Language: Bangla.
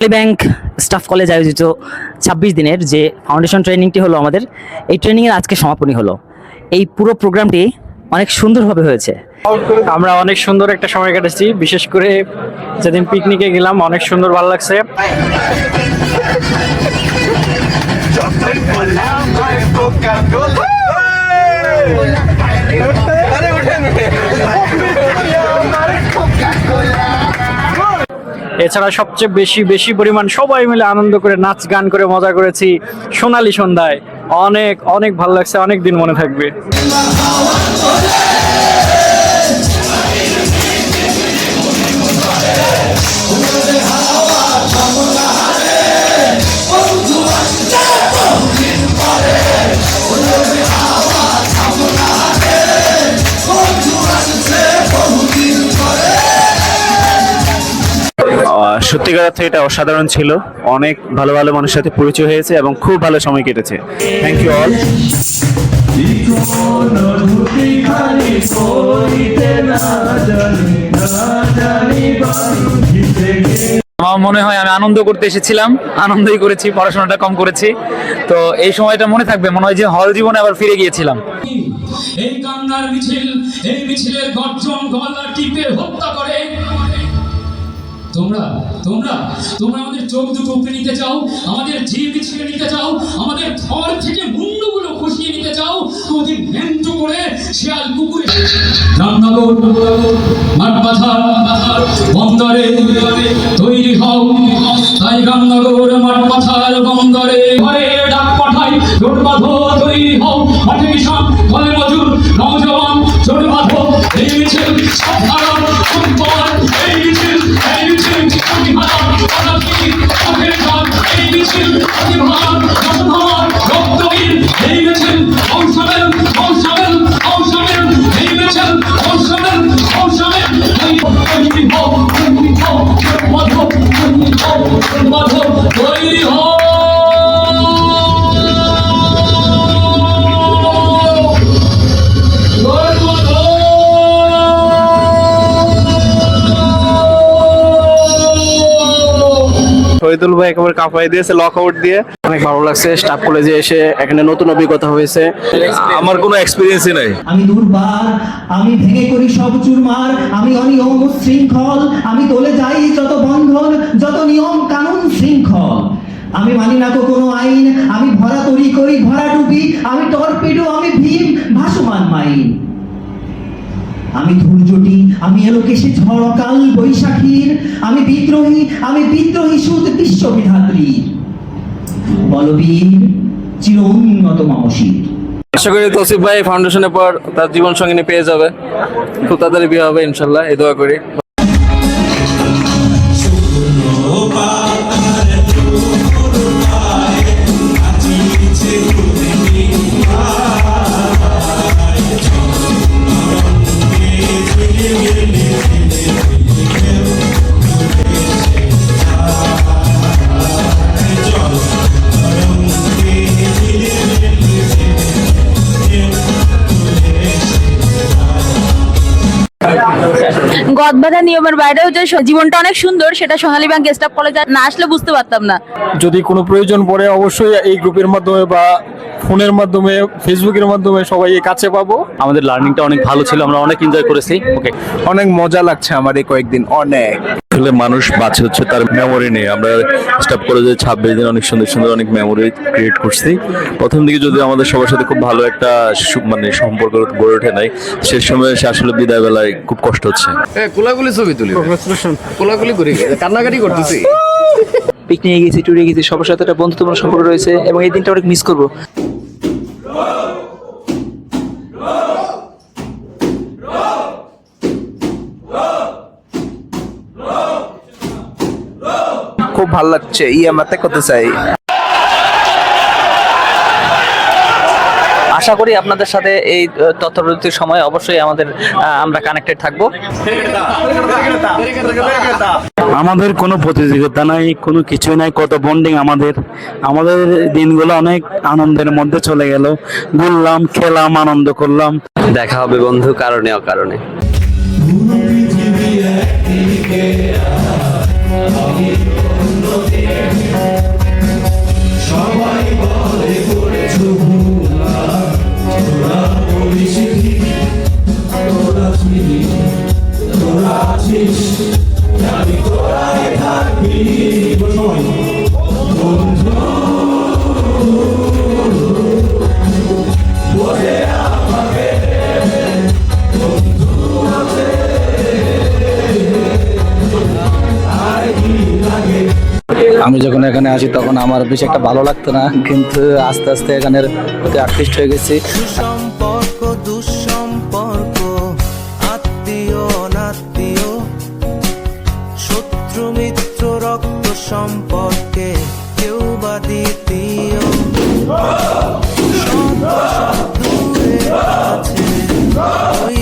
ব্যাংক স্টাফ কলেজ আয়োজিত 26 দিনের যে ফাউন্ডেশন ট্রেনিংটি হলো আমাদের, এই ট্রেনিংয়ের আজকে সমাপনী হলো। এই পুরো প্রোগ্রামটি অনেক সুন্দরভাবে হয়েছে। আমরা অনেক সুন্দর একটা সময় কাটাচ্ছি, বিশেষ করে যেদিন পিকনিকে গেলাম অনেক সুন্দর ভালো লাগছে। এছাড়া সবচেয়ে বেশি পরিমাণ সবাই মিলে আনন্দ করে নাচ গান করে মজা করেছি সোনালী সন্ধ্যায়। অনেক অনেক ভালো লাগছে, অনেক দিন মনে থাকবে। সত্যিকার অর্থে এটা অসাধারণ ছিল। অনেক ভালো ভালো মানুষের সাথে পরিচয় হয়েছে এবং খুব ভালো সময় কেটেছে। Thank you all. আমার মনে হয় আমি আনন্দ করতে এসেছিলাম, আনন্দই করেছি, পড়াশোনাটা কম করেছি। তো এই সময়টা মনে থাকবে, মনে হয় যে হল জীবনে আবার ফিরে গিয়েছিলাম। এই কান্নার মিছিল, এই মিছিলের গর্জন গলা টিপে হত্যা করে। তোমরা তোমরা তোমরা আমাদের চোখ দুটো উপরে নিতে চাও, আমাদের জিভ ছিঁড়ে নিতে চাও, আমাদের ঘর থেকে মুন্ডগুলো খসিয়ে নিতে চাও, আমাদের ন্যান্ত করে শিয়াল কুকুরে রামনগর মাঠ বাজার বন্দরে তৈরি হও। তাই রামনগর মাঠ বাজার বন্দরে ঘরে ডাক পাঠাই, জোট বাঁধো তৈরি হও। মাঠে কিষান ঘরে মজুর নওজওয়ান জোট বাঁধো। এই মিছিল সাধারণ সম্পদ, এই মিছিল শহীদুল ভাই একেবারে কাঁপাই দিয়েছে লক আউট দিয়ে। অনেক ভালো লাগছে। স্টাফ কলেজে এসে এখানে নতুন অভিজ্ঞতা হয়েছে। আমার কোনো এক্সপিরিয়েন্সই নাই। আমি দুর্বার, আমি ভেঙে করি সব চুরমার, আমি অনিয়ম শৃঙ্খল, আমি তোলে যাই যত বন্ধন, যত নিয়ম কানুন শৃঙ্খল। আমি মানি না তো কোনো আইন, আমি ভরা তরি করি ভরা ডুবি, আমি টর্পেডো, আমি ভীম ভাসমান মাইন। আমি ধৈর্যটি, আমি এলোকেশে ঝড় অকাল বৈশাখীর, আমি বিদ্রোহী সুদ বিশ্ববিধাত্রী বলবীর চির উন্নত মানসিক। আশা করি তৌসিফ ভাই ফাউন্ডেশনের পর তার জীবন সঙ্গিনী পেয়ে যাবে, খুব তাড়াতাড়ি বিয়ে হবে ইনশাল্লাহ, এই দোয়া করি। গদবাধা নিয়মের বাইরেও যে জীবনটা অনেক সুন্দর, সেটা সোনালী ব্যাংক স্টাফ কলেজে না আসলে বুঝতে পারতাম না। যদি কোনো প্রয়োজন পড়ে অবশ্যই এই গ্রুপের মাধ্যমে বা ফোনের মাধ্যমে, ফেসবুকের মাধ্যমে সবাই কাছে পাবো। আমাদের লার্নিংটা অনেক ভালো ছিল, আমরা অনেক এনজয় করেছি। ওকে, অনেক মজা লাগছে আমার এই কয়েকদিন। অনেক আসলে মানুষ বাঁচে হচ্ছে তার মেমোরি নিয়ে। আমরা স্টাফ কলেজে 26 দিন অনেক সুন্দর সুন্দর অনেক মেমোরি ক্রিয়েট করছি। প্রথম দিকে যদি আমাদের সবার সাথে খুব ভালো একটা মানে সম্পর্ক গড়ে ওঠে নাই, শেষ সময় সে আসলে বিদায় বেলায় খুব কষ্ট হচ্ছে। কোলাগুলি ছবি তুলি, কোলাগুলি করি, কান্নাকাটি করতেছি। পিকনিকে গেছি, ট্যুরে গেছি, সবার সাথে একটা বন্ধুত্বপূর্ণ সম্পর্ক রয়েছে এবং এই দিনটা অনেক মিস করবো। খুব ভালো লাগছে, আমাতে করতে চাই। আশা করি আপনাদের সাথে এই তথ্যপ্রযুক্তির সময় অবশ্যই আমরা কানেক্টেড থাকবো। আমাদের কোনো প্রতিযোগিতা নাই, কোনো কিছুই নাই, কত বন্ডিং আমাদের দিনগুলো অনেক আনন্দের মধ্যে চলে গেল। ঘুরলাম, খেলাম, আনন্দ করলাম। দেখা হবে বন্ধু কারণে অকারণে। পৃথিবী একদিকে আমি যখন এখানে আসি তখন আমার বেশি একটা ভালো লাগতো না, কিন্তু আস্তে আস্তে এখানের প্রতি আকৃষ্ট হয়ে গেছি। সম্পর্ক দুঃসম্পর্ক, আত্মীয় অনাত্মীয়, শত্রু মিত্র রক্ত সম্পর্কে কেউ বা দ্বিতীয়, দূরে আছে ওই